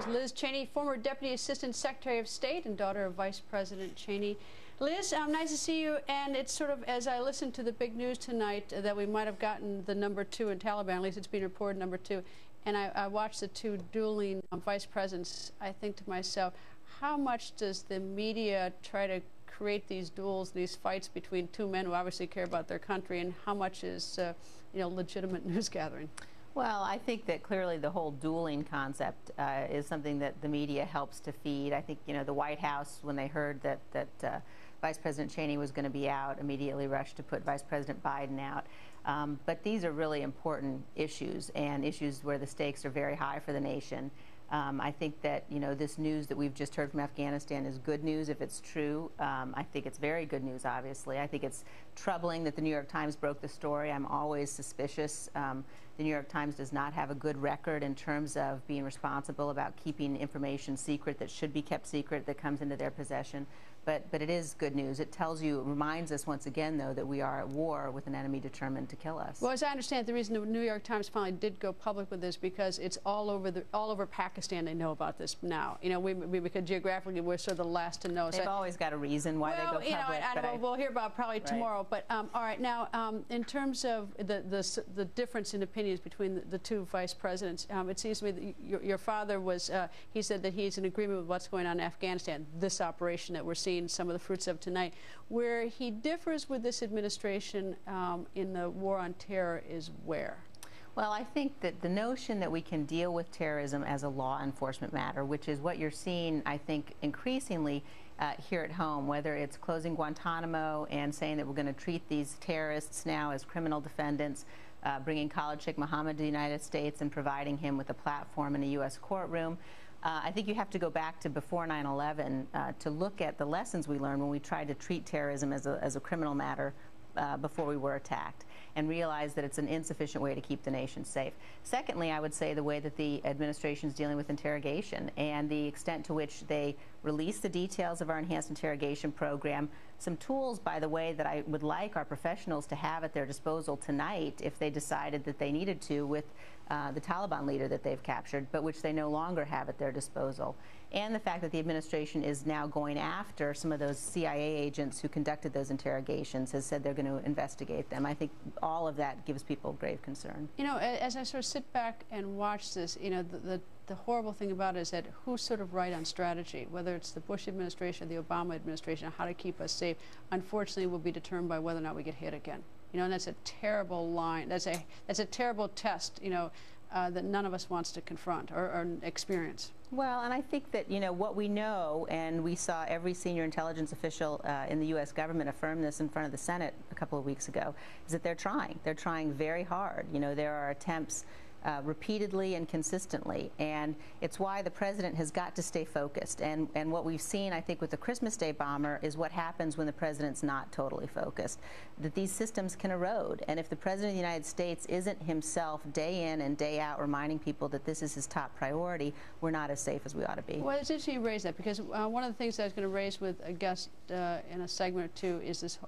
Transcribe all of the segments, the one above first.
is Liz Cheney, former Deputy Assistant Secretary of State and daughter of Vice President Cheney. Liz, nice to see you. And it's sort of, as I listened to the big news tonight, that we might have gotten the #2 in Taliban, at least it's been reported #2. And I watched the two dueling vice presidents. I think to myself, how much does the media try to create these duels, these fights between two men who obviously care about their country, and how much is, legitimate news gathering? Well, I think that clearly the whole dueling concept is something that the media helps to feed. I think, the White House, when they heard that Vice President Cheney was going to be out, immediately rushed to put Vice President Biden out. But these are really important issues, and issues where the stakes are very high for the nation. I think that, this news that we've just heard from Afghanistan is good news if it's true. I think it's very good news, obviously. I think it's troubling that the New York Times broke the story. I'm always suspicious. The New York Times does not have a good record in terms of being responsible about keeping information secret that should be kept secret that comes into their possession. But it is good news. It reminds us once again, though, that we are at war with an enemy determined to kill us. Well, as I understand, the reason the New York Times finally did go public with this because it's all over Pakistan. They know about this now. Because geographically we're sort of the last to know. They've always got a reason why they go public. We'll hear about probably tomorrow. But all right, now in terms of the difference in opinions between the two vice presidents, it seems to me that your father was. He said that he's in agreement with what's going on in Afghanistan. This operation that we're seeing some of the fruits of tonight. Where he differs with this administration in the war on terror is where? Well, I think that the notion that we can deal with terrorism as a law enforcement matter, which is what you're seeing, I think, increasingly here at home, whether it's closing Guantanamo and saying that we're going to treat these terrorists now as criminal defendants, bringing Khalid Sheikh Mohammed to the United States and providing him with a platform in a U.S. courtroom. I think you have to go back to before 9/11 to look at the lessons we learned when we tried to treat terrorism as a criminal matter before we were attacked, and realize that it's an insufficient way to keep the nation safe. Secondly, I would say the way that the administration is dealing with interrogation and the extent to which they release the details of our enhanced interrogation program, some tools, by the way, that I would like our professionals to have at their disposal tonight if they decided that they needed to with the Taliban leader that they've captured, but which they no longer have at their disposal. And the fact that the administration is now going after some of those CIA agents who conducted those interrogations, has said they're going to investigate them. I think all of that gives people grave concern. As I sort of sit back and watch this, the horrible thing about it is that who's sort of right on strategy, whether it's the Bush administration or the Obama administration, how to keep us safe, unfortunately will be determined by whether or not we get hit again. And that's a terrible line. That's a terrible test, that none of us wants to confront or experience. Well, and I think that, what we know, and we saw every senior intelligence official in the U.S. government affirm this in front of the Senate a couple of weeks ago, is that they're trying. They're trying very hard. There are attempts repeatedly and consistently, and it's why the president has got to stay focused. And what we've seen, I think, with the Christmas Day bomber is what happens when the president's not totally focused, that these systems can erode. And if the president of the United States isn't himself day in and day out reminding people that this is his top priority, we're not as safe as we ought to be. Well, it's interesting you raise that, because one of the things that I was going to raise with a guest in a segment or two is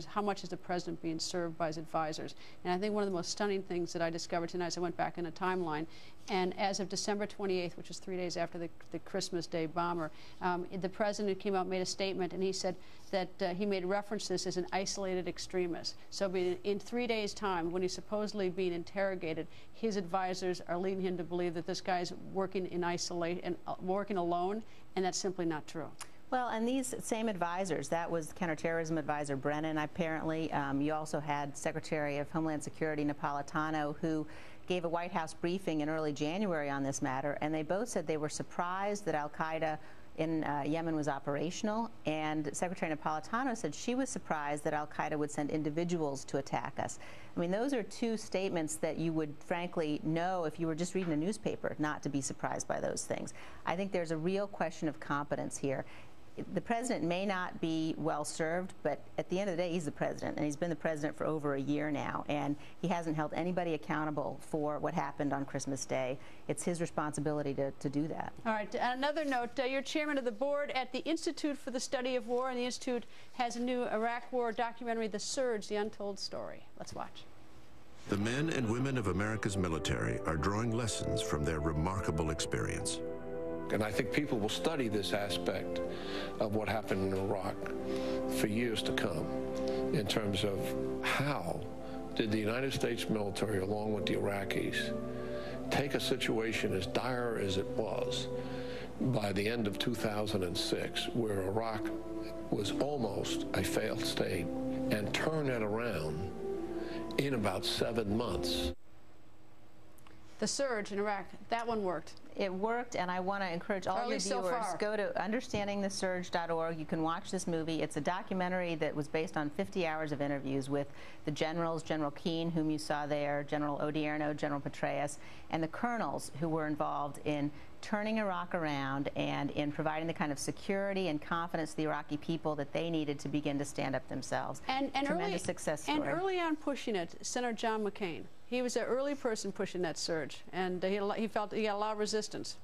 how much is the president being served by his advisors. And I think one of the most stunning things that I discovered tonight is I went back in a timeline, and as of December 28th, which is 3 days after the Christmas Day bomber, the president came out, made a statement, and he said that he made reference to this as an isolated extremist. So in 3 days' time, when he's supposedly being interrogated, his advisors are leading him to believe that this guy's working in isolation and working alone, and that's simply not true. Well, and these same advisors, that was counterterrorism advisor Brennan, apparently. You also had Secretary of Homeland Security Napolitano, who gave a White House briefing in early January on this matter, and they both said they were surprised that al-Qaeda in Yemen was operational, and Secretary Napolitano said she was surprised that al-Qaeda would send individuals to attack us. I mean, those are two statements that you would frankly know if you were just reading a newspaper, not to be surprised by those things. I think there's a real question of competence here. The president may not be well served, but at the end of the day, he's the president, and he's been the president for over a year now, and he hasn't held anybody accountable for what happened on Christmas Day. It's his responsibility to do that. All right. Another note, you're chairman of the board at the Institute for the Study of War, and the Institute has a new Iraq War documentary, The Surge, The Untold Story. Let's watch. The men and women of America's military are drawing lessons from their remarkable experience. And I think people will study this aspect of what happened in Iraq for years to come in terms of how did the United States military, along with the Iraqis, take a situation as dire as it was by the end of 2006, where Iraq was almost a failed state, and turn it around in about 7 months. The surge in Iraq, that one worked. It worked, and I want to encourage all your viewers, go to understandingthesurge.org. You can watch this movie. It's a documentary that was based on 50 hours of interviews with the generals, General Keane, whom you saw there, General Odierno, General Petraeus, and the colonels who were involved in turning Iraq around and in providing the kind of security and confidence to the Iraqi people that they needed to begin to stand up themselves. And tremendous success story. And early on pushing it, Senator John McCain. He was an early person pushing that surge, and he felt he got a lot of resistance.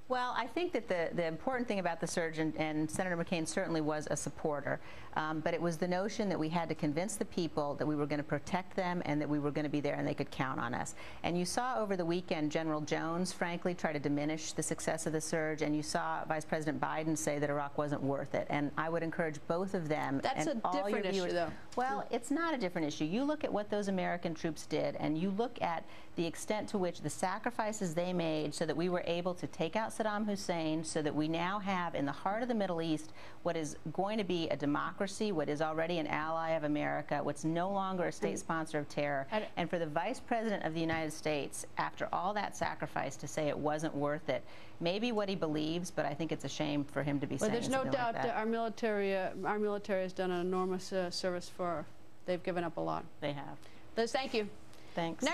Well, I think that the important thing about the surge, and Senator McCain certainly was a supporter, but it was the notion that we had to convince the people that we were going to protect them and that we were going to be there and they could count on us. And you saw over the weekend General Jones, frankly, try to diminish the success of the surge, and you saw Vice President Biden say that Iraq wasn't worth it. And I would encourage both of them. That's and a all different your viewers, issue, though. Well, it's not a different issue. You look at what those American troops did, and you look at the extent to which the sacrifices they made so that we were able to take out Saddam Hussein, so that we now have in the heart of the Middle East what is going to be a democracy, what is already an ally of America, what's no longer a state sponsor of terror. And for the Vice President of the United States, after all that sacrifice, to say it wasn't worth it, maybe what he believes, but I think it's a shame for him to be saying something like that. There's no doubt that our military has done an enormous service for. They've given up a lot. They have. Liz, thank you. Thanks. Next